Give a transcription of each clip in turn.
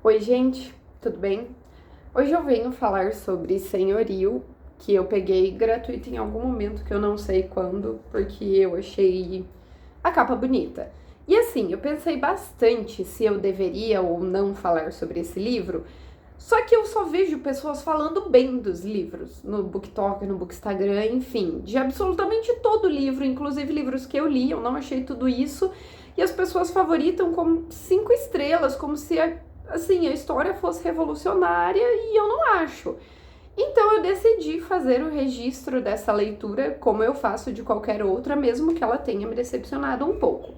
Oi, gente, tudo bem? Hoje eu venho falar sobre senhorio, que eu peguei gratuito em algum momento que eu não sei quando, porque eu achei a capa bonita. E assim, eu pensei bastante se eu deveria ou não falar sobre esse livro, só que eu só vejo pessoas falando bem dos livros, no BookTok, no Bookstagram, enfim, de absolutamente todo livro, inclusive livros que eu li, eu não achei tudo isso, e as pessoas favoritam como 5 estrelas, como se assim, a história fosse revolucionária, e eu não acho. Então eu decidi fazer o registro dessa leitura, como eu faço de qualquer outra, mesmo que ela tenha me decepcionado um pouco.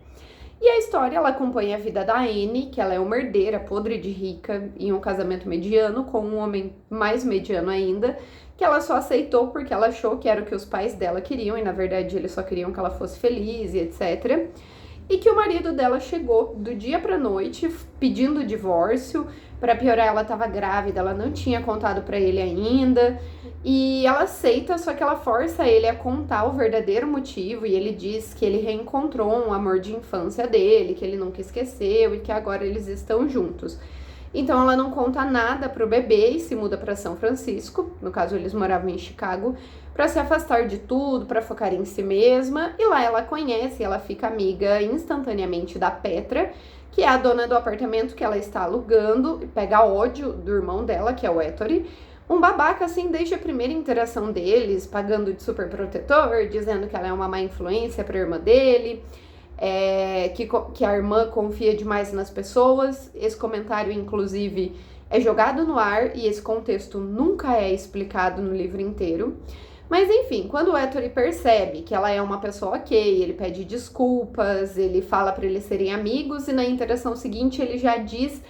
E a história, ela acompanha a vida da Anne, que ela é uma herdeira podre de rica em um casamento mediano com um homem mais mediano ainda, que ela só aceitou porque ela achou que era o que os pais dela queriam e na verdade eles só queriam que ela fosse feliz e etc. E que o marido dela chegou do dia pra noite pedindo divórcio. Para piorar, ela estava grávida, ela não tinha contado para ele ainda. E ela aceita, só que ela força ele a contar o verdadeiro motivo. E ele diz que ele reencontrou um amor de infância dele, que ele nunca esqueceu e que agora eles estão juntos. Então ela não conta nada pro bebê e se muda para São Francisco. No caso, eles moravam em Chicago, para se afastar de tudo, para focar em si mesma. E lá ela conhece, ela fica amiga instantaneamente da Petra, que é a dona do apartamento que ela está alugando, e pega ódio do irmão dela, que é o Ettore. Um babaca, assim, desde a primeira interação deles, pagando de super protetor, dizendo que ela é uma má influência para a irmã dele. Que a irmã confia demais nas pessoas. Esse comentário, inclusive, é jogado no ar e esse contexto nunca é explicado no livro inteiro. Mas enfim, quando o Ettore percebe que ela é uma pessoa ok, ele pede desculpas, ele fala para eles serem amigos e na interação seguinte ele já diz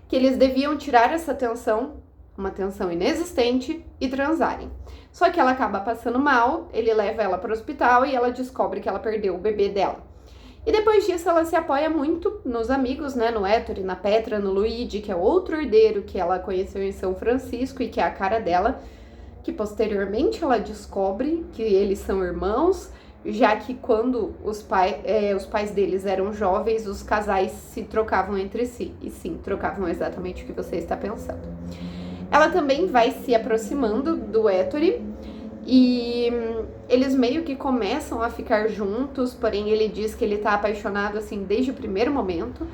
que eles deviam tirar essa tensão, uma tensão inexistente, e transarem. Só que ela acaba passando mal, ele leva ela para o hospital e ela descobre que ela perdeu o bebê dela. E depois disso ela se apoia muito nos amigos, né, no Ettore, na Petra, no Luigi, que é outro herdeiro que ela conheceu em São Francisco e que é a cara dela, que posteriormente ela descobre que eles são irmãos, já que quando os pais deles eram jovens, os casais se trocavam entre si. E sim, trocavam exatamente o que você está pensando. Ela também vai se aproximando do Ettore, e eles meio que começam a ficar juntos, porém ele diz que ele tá apaixonado assim desde o primeiro momento.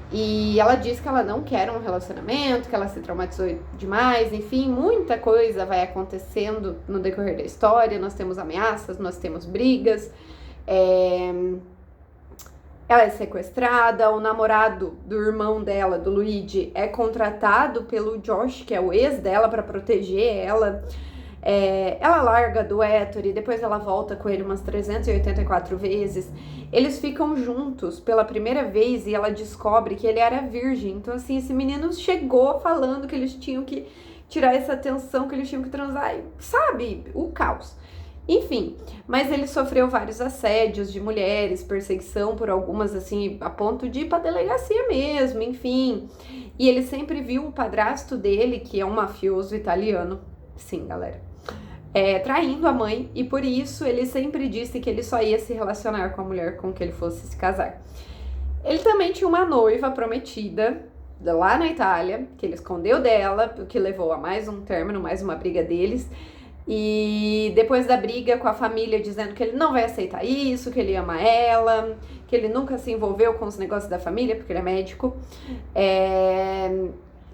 E ela diz que ela não quer um relacionamento, que ela se traumatizou demais, enfim, muita coisa vai acontecendo no decorrer da história. Nós temos ameaças, nós temos brigas, ela é sequestrada, o namorado do irmão dela, do Luigi, é contratado pelo Josh, que é o ex dela, para proteger ela. Ela larga do Ettore, depois ela volta com ele umas 384 vezes. Eles ficam juntos pela primeira vez e ela descobre que ele era virgem. Então, assim, esse menino chegou falando que eles tinham que tirar essa tensão, que eles tinham que transar, sabe? O caos. Enfim, mas ele sofreu vários assédios de mulheres, perseguição por algumas, assim, a ponto de ir pra delegacia mesmo, enfim. E ele sempre viu o padrasto dele, que é um mafioso italiano. Sim, galera. Traindo a mãe, e por isso ele sempre disse que ele só ia se relacionar com a mulher com que ele fosse se casar. Ele também tinha uma noiva prometida lá na Itália, que ele escondeu dela, o que levou a mais um término, mais uma briga deles. E depois da briga com a família, dizendo que ele não vai aceitar isso, que ele ama ela, que ele nunca se envolveu com os negócios da família, porque ele é médico.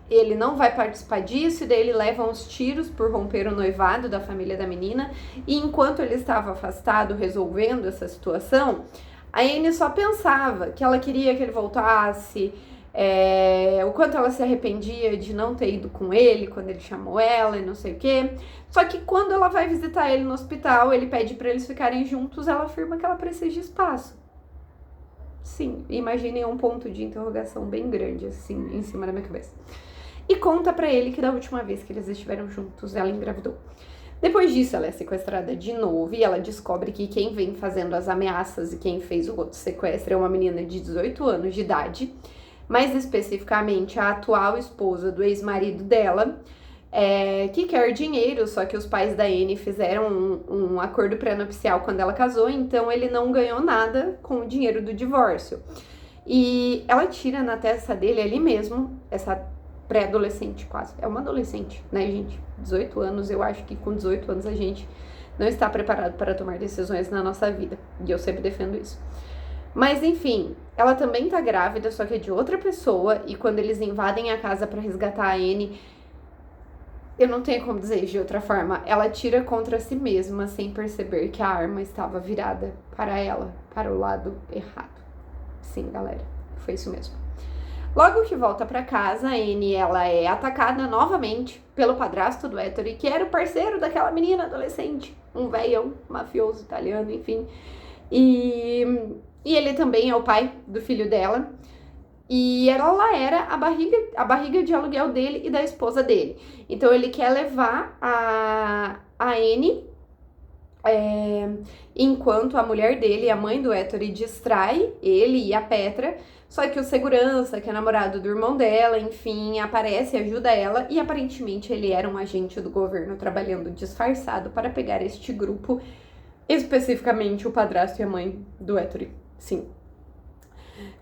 Ele não vai participar disso, e daí ele leva uns tiros por romper o noivado da família da menina. E enquanto ele estava afastado resolvendo essa situação, a Anne só pensava que ela queria que ele voltasse, o quanto ela se arrependia de não ter ido com ele quando ele chamou ela e não sei o quê. Só que quando ela vai visitar ele no hospital, ele pede para eles ficarem juntos, ela afirma que ela precisa de espaço. Sim, imaginem um ponto de interrogação bem grande assim em cima da minha cabeça. E conta pra ele que da última vez que eles estiveram juntos, ela engravidou. Depois disso, ela é sequestrada de novo e ela descobre que quem vem fazendo as ameaças e quem fez o outro sequestro é uma menina de 18 anos de idade, mais especificamente a atual esposa do ex-marido dela, que quer dinheiro, só que os pais da Anne fizeram um acordo pré-nupcial quando ela casou, então ele não ganhou nada com o dinheiro do divórcio. E ela tira na testa dele ali mesmo essa pré-adolescente quase. É uma adolescente, né, gente? 18 anos, eu acho que com 18 anos a gente não está preparado para tomar decisões na nossa vida. E eu sempre defendo isso. Mas enfim, ela também tá grávida, só que é de outra pessoa. E quando eles invadem a casa para resgatar a Anne, eu não tenho como dizer de outra forma, ela tira contra si mesma sem perceber que a arma estava virada para ela, para o lado errado. Sim, galera, foi isso mesmo. Logo que volta para casa, a Anne, ela é atacada novamente pelo padrasto do Ettore, que era o parceiro daquela menina adolescente, um velhão mafioso italiano, enfim. E ele também é o pai do filho dela. E ela era a barriga de aluguel dele e da esposa dele. Então ele quer levar a Anne, enquanto a mulher dele, a mãe do Ettore, distrai ele e a Petra. Só que o segurança, que é namorado do irmão dela, enfim, aparece e ajuda ela. E aparentemente ele era um agente do governo trabalhando disfarçado para pegar este grupo, especificamente o padrasto e a mãe do Ettore. Sim.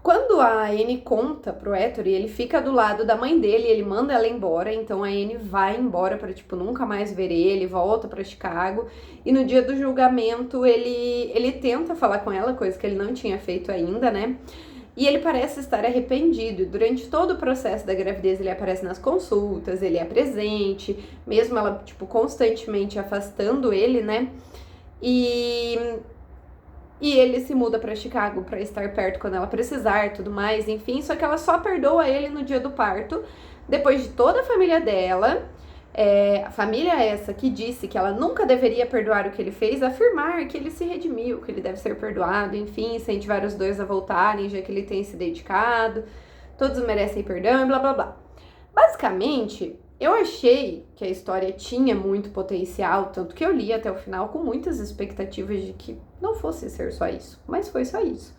Quando a Anne conta pro Ettore, ele fica do lado da mãe dele, ele manda ela embora, então a Anne vai embora pra, tipo, nunca mais ver ele, volta pra Chicago, e no dia do julgamento ele tenta falar com ela, coisa que ele não tinha feito ainda, né? E ele parece estar arrependido. Durante todo o processo da gravidez, ele aparece nas consultas, ele é presente, mesmo ela, tipo, constantemente afastando ele, né? E ele se muda pra Chicago pra estar perto quando ela precisar e tudo mais, enfim. Só que ela só perdoa ele no dia do parto, depois de toda a família dela, a família essa que disse que ela nunca deveria perdoar o que ele fez, afirmar que ele se redimiu, que ele deve ser perdoado, enfim, incentivar os dois a voltarem, já que ele tem se dedicado, todos merecem perdão e blá blá blá. Basicamente, eu achei que a história tinha muito potencial, tanto que eu li até o final com muitas expectativas de que não fosse ser só isso, mas foi só isso.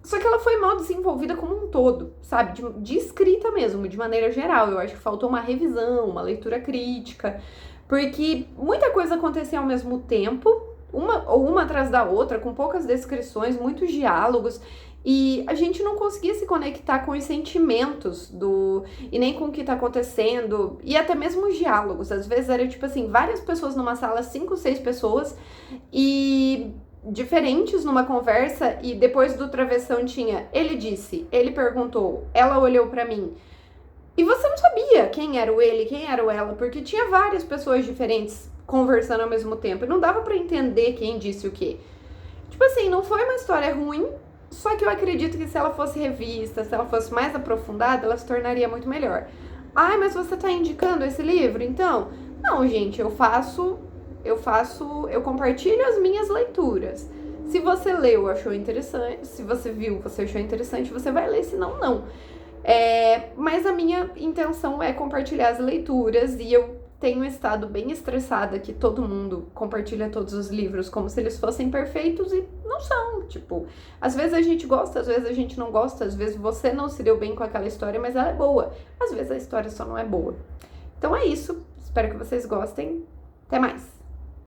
Só que ela foi mal desenvolvida como um todo, sabe? De escrita mesmo, de maneira geral. Eu acho que faltou uma revisão, uma leitura crítica, porque muita coisa acontecia ao mesmo tempo, uma atrás da outra, com poucas descrições, muitos diálogos, e a gente não conseguia se conectar com os sentimentos e nem com o que tá acontecendo, e até mesmo os diálogos. Às vezes era tipo assim, várias pessoas numa sala, 5, 6 pessoas, e diferentes numa conversa, e depois do travessão tinha ele disse, ele perguntou, ela olhou pra mim. E você não sabia quem era o ele, quem era o ela, porque tinha várias pessoas diferentes conversando ao mesmo tempo, e não dava pra entender quem disse o quê. Tipo assim, não foi uma história ruim, só que eu acredito que se ela fosse revista, se ela fosse mais aprofundada, ela se tornaria muito melhor. Ai, mas você tá indicando esse livro, então? Não, gente, eu compartilho as minhas leituras. Se você leu, achou interessante, se você viu, você achou interessante, você vai ler, senão não. Mas a minha intenção é compartilhar as leituras, e eu tenho estado bem estressada que todo mundo compartilha todos os livros como se eles fossem perfeitos, e não são, tipo, às vezes a gente gosta, às vezes a gente não gosta, às vezes você não se deu bem com aquela história, mas ela é boa, às vezes a história só não é boa. Então é isso, espero que vocês gostem, até mais!